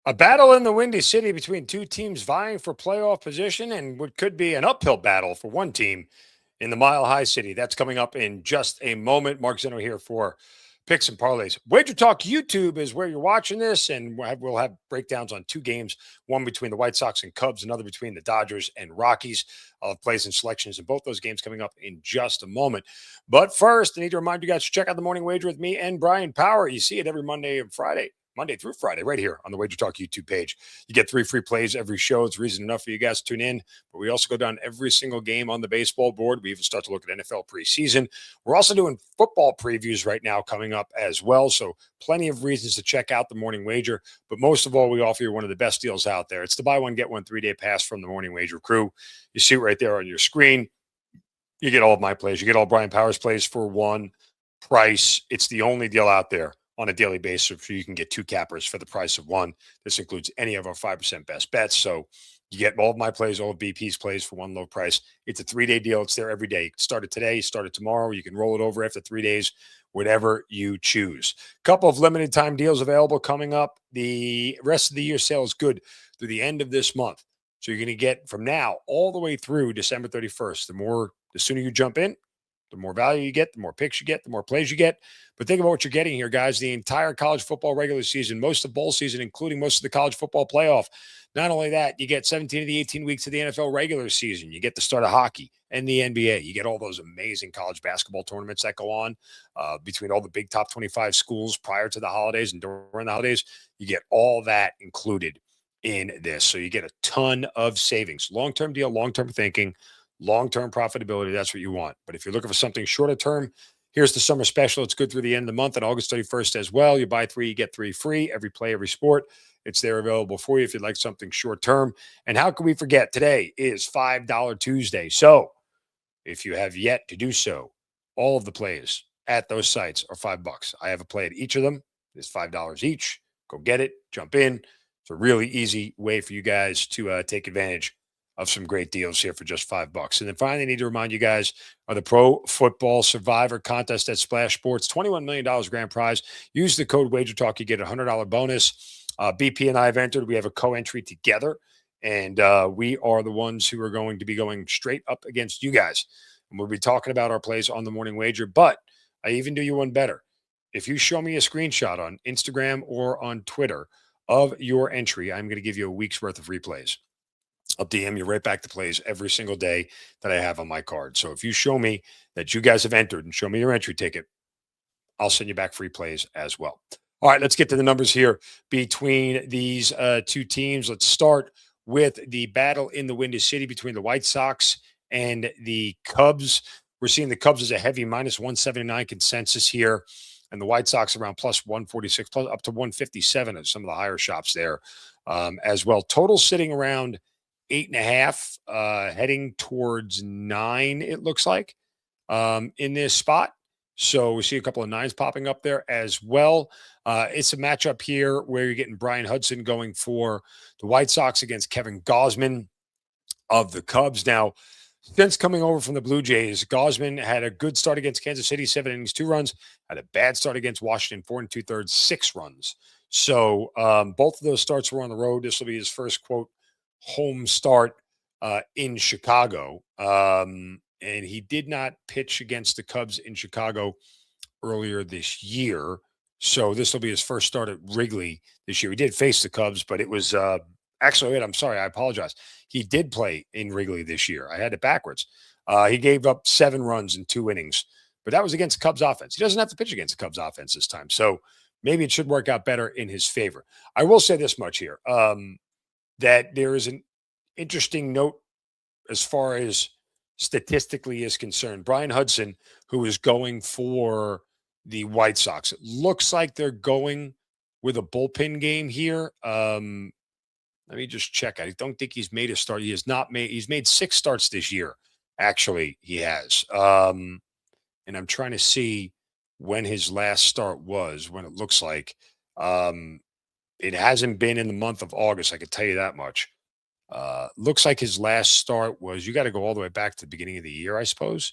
A battle in the Windy City between two teams vying for playoff position and what could be an uphill battle for one team in the Mile High City. That's coming up in just a moment. Mark Zinno here for Picks and Parlays. Wager Talk YouTube is where you're watching this, and we'll have breakdowns on two games, one between the White Sox and Cubs, another between the Dodgers and Rockies. I'll have plays and selections in both those games coming up in just a moment. But first, I need to remind you guys to check out the Morning Wager with me and Brian Power. You see it every Monday through Friday, right here on the Wager Talk YouTube page. You get 3 free plays every show. It's reason enough for you guys to tune in. But we also go down every single game on the baseball board. We even start to look at NFL preseason. We're also doing football previews right now coming up as well. So plenty of reasons to check out the Morning Wager. But most of all, we offer you one of the best deals out there. It's the buy one, get one 3-day pass from the Morning Wager crew. You see it right there on your screen. You get all of my plays. You get all Brian Powers plays for one price. It's the only deal out there on a daily basis, so you can get 2 cappers for the price of one. This includes any of our 5% best bets. So you get all of my plays, all of BP's plays for one low price. It's a 3-day deal. It's there every day. You can start it today, start it tomorrow. You can roll it over after 3 days, whatever you choose. Couple of limited time deals available coming up. The rest of the year sale is good through the end of this month. So you're going to get from now all the way through December 31st. The sooner you jump in, the more value you get, the more picks you get, the more plays you get. But think about what you're getting here, guys. The entire college football regular season, most of bowl season, including most of the college football playoff. Not only that, you get 17 of the 18 weeks of the NFL regular season. You get the start of hockey and the NBA. You get all those amazing college basketball tournaments that go on between all the big top 25 schools prior to the holidays and during the holidays. You get all that included in this. So you get a ton of savings. Long-term deal, long-term thinking, long-term profitability. That's what you want. But if you're looking for something shorter term, here's the summer special. It's good through the end of the month on August 31st as well. You buy 3, you get 3 free. Every play, every sport. It's there available for you if you'd like something short term. And how can we forget? Today is $5 Tuesday. So if you have yet to do so, all of the plays at those sites are $5. I have a play at each of them. It's $5 each. Go get it. Jump in. It's a really easy way for you guys to take advantage of some great deals here for just $5. And then finally, I need to remind you guys of the Pro Football Survivor contest at Splash Sports. $21 million grand prize. Use the code WagerTalk. You get a $100 bonus. BP and I have entered. We have a co-entry together, and we are the ones who are going to be going straight up against you guys. And we'll be talking about our plays on the Morning Wager. But I even do you one better. If you show me a screenshot on Instagram or on Twitter of your entry, I'm going to give you a week's worth of replays. I'll DM you right back the plays every single day that I have on my card. So if you show me that you guys have entered and show me your entry ticket, I'll send you back free plays as well. All right, let's get to the numbers here between these two teams. Let's start with the battle in the Windy City between the White Sox and the Cubs. We're seeing the Cubs as a heavy minus 179 consensus here, and the White Sox around plus 146, plus up to 157 at some of the higher shops there as well. Total sitting around 8.5, heading towards 9, it looks like, in this spot. So we see a couple of 9s popping up there as well. It's a matchup here where you're getting Brian Hudson going for the White Sox against Kevin Gausman of the Cubs. Now, since coming over from the Blue Jays, Gausman had a good start against Kansas City, 7 innings, 2 runs, had a bad start against Washington, 4 2/3, 6 runs. So both of those starts were on the road. This will be his first, quote, home start in Chicago. And he did not pitch against the Cubs in Chicago earlier this year. So this will be his first start at Wrigley this year. He did face the Cubs, but it was actually, wait, I'm sorry. I apologize. He did play in Wrigley this year. I had it backwards. He gave up 7 runs in 2 innings, but that was against Cubs offense. He doesn't have to pitch against the Cubs offense this time. So maybe it should work out better in his favor. I will say this much here. That there is an interesting note as far as statistically is concerned. Brian Hudson, who is going for the White Sox, it looks like they're going with a bullpen game here. Let me just check. I don't think he's made a start. He has not made. He's made 6 starts this year. Actually, he has. And I'm trying to see when his last start was. When it looks like. It hasn't been in the month of August. I can tell you that much. Looks like his last start was, you got to go all the way back to the beginning of the year, I suppose.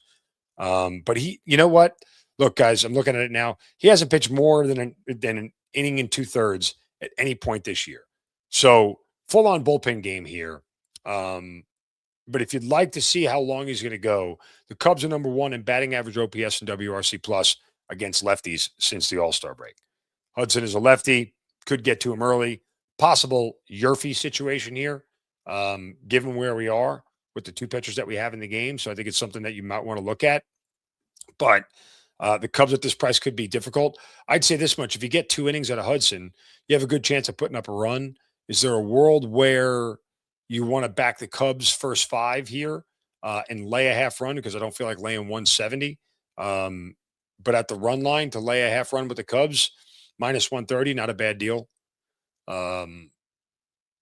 But you know what? Look, guys, I'm looking at it now. He hasn't pitched more than an inning and 2/3 at any point this year. So full on bullpen game here. Um, but if you'd like to see how long he's going to go, the Cubs are number one in batting average, OPS, and WRC plus against lefties since the All Star break. Hudson is a lefty, could get to him early. Possible Yurfie situation here, given where we are with the two pitchers that we have in the game. So I think it's something that you might want to look at. But the Cubs at this price could be difficult. I'd say this much: if you get 2 innings out of Hudson, you have a good chance of putting up a run. Is there a world where you want to back the Cubs first 5 here and lay a half run? Because I don't feel like laying 170. Um, but at the run line to lay a half run with the Cubs, minus 130, not a bad deal. Um,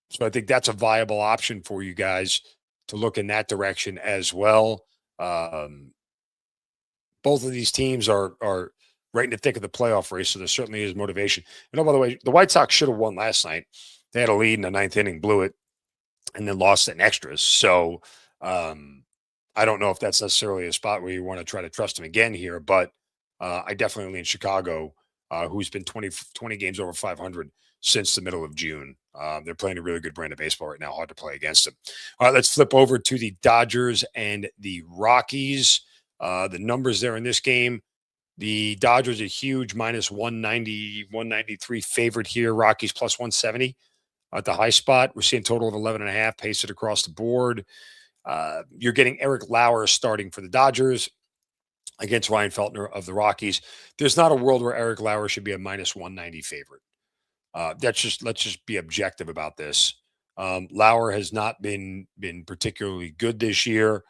so I think that's a viable option for you guys to look in that direction as well. Um, both of these teams are right in the thick of the playoff race, so there certainly is motivation. And oh, by the way, the White Sox should have won last night. They had a lead in the ninth inning, blew it, and then lost in extras. So um, I don't know if that's necessarily a spot where you want to try to trust them again here, but I definitely lean Chicago, who's been 20 games over 500 since the middle of June. They're playing a really good brand of baseball right now. Hard to play against them. All right, let's flip over to the Dodgers and the Rockies. The numbers there in this game. The Dodgers are huge, minus 190, 193 favorite here. Rockies plus 170 at the high spot. We're seeing total of 11.5, pace it across the board. You're getting Eric Lauer starting for the Dodgers against Ryan Feltner of the Rockies. There's not a world where Eric Lauer should be a minus 190 favorite. Let's just be objective about this. Lauer has not been particularly good this year.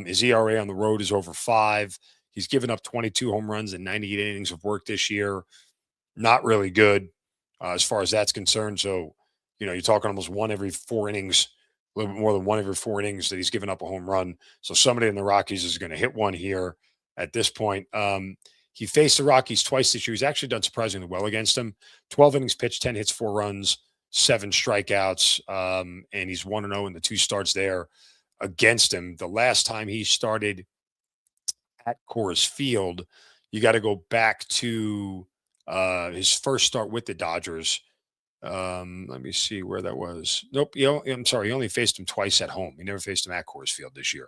His ERA on the road is over 5. He's given up 22 home runs and 98 innings of work this year. Not really good as far as that's concerned. So, you're talking almost one every 4 innings, a little bit more than one every 4 innings that he's given up a home run. So somebody in the Rockies is going to hit one here at this point. He faced the Rockies twice this year. He's actually done surprisingly well against them. 12 innings pitched, 10 hits, 4 runs, 7 strikeouts, and he's 1-0 in the 2 starts there against him. The last time he started at Coors Field, you got to go back to his first start with the Dodgers. Let me see where that was. Nope. I'm sorry. He only faced him twice at home. He never faced him at Coors Field this year.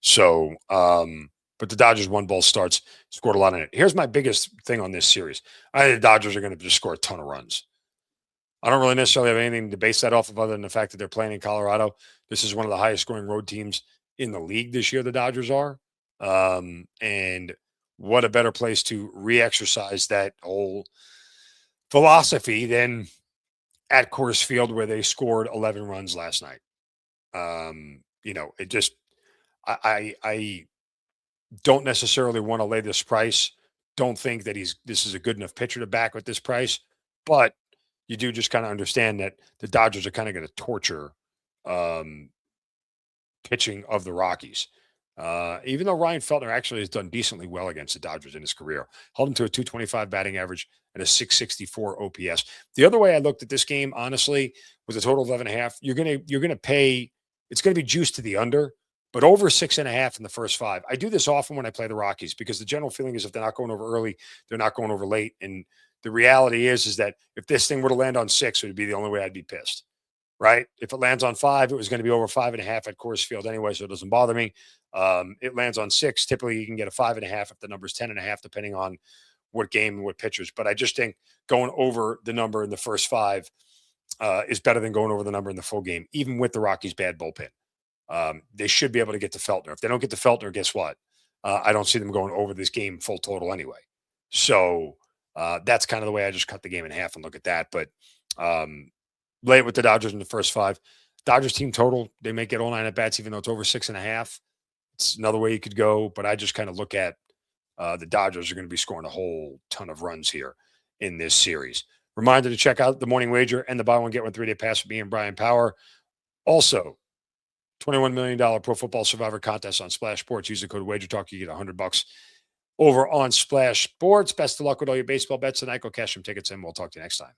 So, but the Dodgers won both starts, scored a lot in it. Here's my biggest thing on this series. I think the Dodgers are going to just score a ton of runs. I don't really necessarily have anything to base that off of other than the fact that they're playing in Colorado. This is one of the highest scoring road teams in the league this year, the Dodgers are. And what a better place to re-exercise that whole philosophy than at Coors Field where they scored 11 runs last night. It just, I don't necessarily want to lay this price. Don't think that this is a good enough pitcher to back with this price, but you do just kind of understand that the Dodgers are kind of going to torture pitching of the Rockies. Even though Ryan Feltner actually has done decently well against the Dodgers in his career, held him to a 225 batting average and a 664 OPS. The other way I looked at this game, honestly, was a total of 11.5. You're gonna pay. It's gonna be juiced to the under, but over 6.5 in the first 5. I do this often when I play the Rockies because the general feeling is if they're not going over early, they're not going over late. And the reality is that if this thing were to land on 6, it would be the only way I'd be pissed. Right? If it lands on 5, it was going to be over 5.5 at Coors Field anyway, so it doesn't bother me. It lands on 6. Typically, you can get a 5.5 if the number's 10.5, depending on what game and what pitchers. But I just think going over the number in the first 5 is better than going over the number in the full game, even with the Rockies' bad bullpen. They should be able to get to Feltner. If they don't get to Feltner, guess what? I don't see them going over this game full total anyway. So that's kind of the way I just cut the game in half and look at that. But lay it with the Dodgers in the first 5. Dodgers team total, they may get all 9 at bats, even though it's over 6.5. It's another way you could go, but I just kind of look at the Dodgers are going to be scoring a whole ton of runs here in this series. Reminder to check out the morning wager and the buy one, get one 3-day pass with me and Brian Power. Also, $21 million Pro Football Survivor contest on Splash Sports. Use the code WagerTalk. You get $100 over on Splash Sports. Best of luck with all your baseball bets tonight. Go cash some tickets in. We'll talk to you next time.